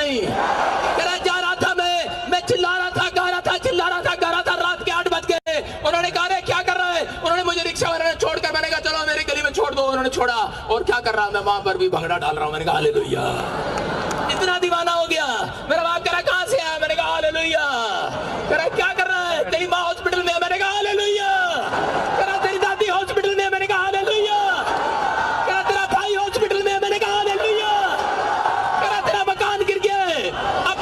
नहीं? कह रहा जा रहा था मैं चिल्ला रहा था, गा रहा था, चिल्ला रहा था, गा रहा था, रात के 8 बज गए। उन्होंने कहा रे क्या कर रहा है? उन्होंने मुझे रिक्शा वाले ने छोड़कर, मैंने कहा चलो मेरी गली में छोड़ दो। उन्होंने छोड़ा। और क्या कर रहा? मैं वहां पर भी भंगड़ा डाल रहा हूं। मैंने कहा हालेलुया। इतना दीवाना हो गया। मेरा बाप कह रहा कहां से आया? मैंने कहा हालेलुया। कह रहा क्या कर रहा है? तेरी माँ हॉस्पिटल में। मैंने कहा हालेलुया। कह रहा तेरी दादी हॉस्पिटल में। मैंने कहा हालेलुया। कह रहा तेरा भाई हॉस्पिटल में। मैंने कहा हालेलुया। कह रहा तेरा मकान गिर गया है, अब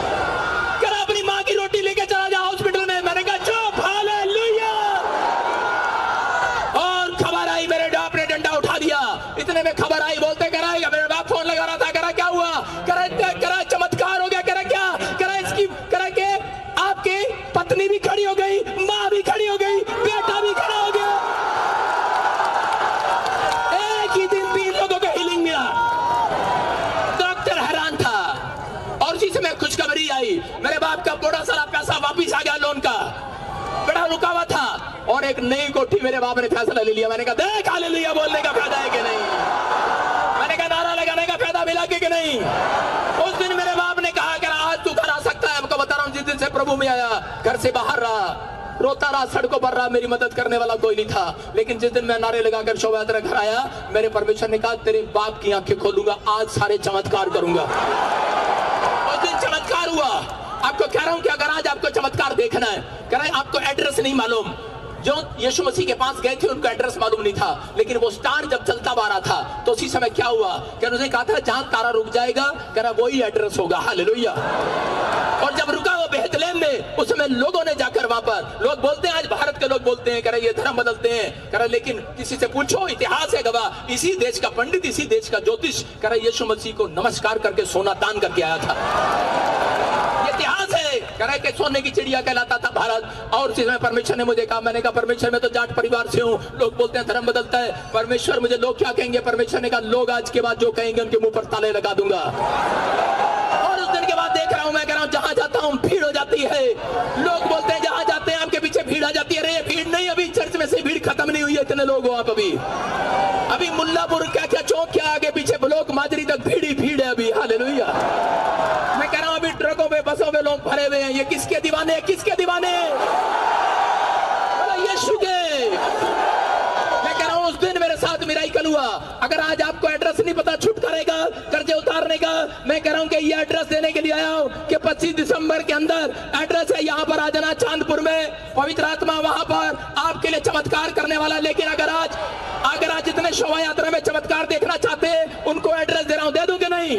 कह रहा अपनी माँ की रोटी लेके चला जा हॉस्पिटल में। मैंने कहा चुप, हालेलुया। और खबर आई, मेरे बाप ने डंडा उठा दिया। इतने में खबर आई, बोलते कह रहा है मेरा बाप फोन लगा रहा था, कह रहा क्या हुआ? कह रहा चमत्कार हो गया। कह रहा क्या? कह रहा इसकी, कह रहा के आपकी पत्नी भी खड़ी हो गई, माँ भी खड़ी हो गई, बेटा भी खड़ा हो गया। एक ही दिन 3 लोगों को हीलिंग मिला। डॉक्टर हैरान था। और उसी समय खुशखबरी आई, मेरे बाप का बड़ा सारा पैसा वापिस आ गया, लोन का बड़ा रुका हुआ था। और एक नई कोठी मेरे बाप ने फैसला ले लिया। मैंने कहा देख हालेलुया बोलने का फायदा है कि नहीं? मैंने कहा नारा लगाने का फायदा मिला कि नहीं? उस दिन मेरे बाप ने कहा कि आज तू घर आ सकता है। आपको बता रहा हूँ, जिस दिन से प्रभु में आया, घर से बाहर रहा, रोता रहा, सड़कों पर रहा, मेरी मदद करने वाला कोई नहीं था। लेकिन जिस दिन मैं नारे लगाकर शोभा यात्रा घर आया, मेरे परमेश्वर ने कहा तेरे बाप की आंखें खोलूंगा, आज सारे चमत्कार करूंगा। उस दिन चमत्कार हुआ। आपको कह रहा हूं कि अगर आज आपको चमत्कार देखना है, कह रहे आपको एड्रेस नहीं मालूम। जो यीशु मसीह के पास गए थे उनको एड्रेस मालूम नहीं था, लेकिन वो स्टार जब चलता आ रहा था तो उसी समय क्या हुआ? क्या उसने कहा था जहां तारा रुक जाएगा, कह रहा वही एड्रेस होगा। हालेलुया। और जब रुका वो बेहतलेम में, उस समय लोगों ने जाकर वहां पर, लोग बोलते हैं आज भारत के लोग बोलते हैं, कह रहे ये धर्म बदलते हैं, कह रहे लेकिन किसी से पूछो, इतिहास है गवाह, इसी देश का पंडित, इसी देश का ज्योतिष, कह रहे यीशु मसीह को नमस्कार करके सोना दान करके आया था। इतिहास है। कह रहे कि सोने की चिड़िया कहलाता था भारत। और उसी समय परमेश्वर ने मुझे कहा, मैंने कहा परमेश्वर मैं तो जाट परिवार से हूँ, लोग बोलते हैं धर्म बदलता है। परमेश्वर मुझे लोग क्या कहेंगे? परमेश्वर ने कहा लोग आज के बाद जो कहेंगे उनके मुंह पर ताले लगा दूंगा। और उस दिन के बाद देख रहा हूँ, मैं कह रहा हूँ जहां जाता हूँ भीड़ हो जाती है। लोग बोलते हैं जहां जाते हैं आपके पीछे भीड़ आ जाती है। अरे भीड़ नहीं, अभी चर्च में से भीड़ खत्म नहीं हुई है, इतने लोग हो आप अभी मुल्लापुर क्या क्या चौक क्या आगे पीछे ब्लॉक माजरी तक भीड़ ही भीड़ है अभी। हालेलुया। मैं कह रहा हूं अभी ट्रकों पे बसों पे लोग भरे हुए हैं। ये किसके दीवाने? किसके दीवाने? यीशु के। मैं कह रहा हूं उस दिन मेरे साथ मिराकल हुआ। अगर आज आपको एड्रेस नहीं पता छुटकारे का, कर्जे उतारने का, मैं कह रहा हूं कि ये एड्रेस देने के लिए आया हूं कि 25 दिसंबर के अंदर एड्रेस है, यहां पर आ जाना चांदपुर में। पवित्र आत्मा वहां पर आपके लिए चमत्कार करने वाला। लेकिन अगर आज जितने शोभा यात्रा में चमत्कार देखना चाहते हैं उनको एड्रेस दे रहा हूं, दे दूं कि नहीं?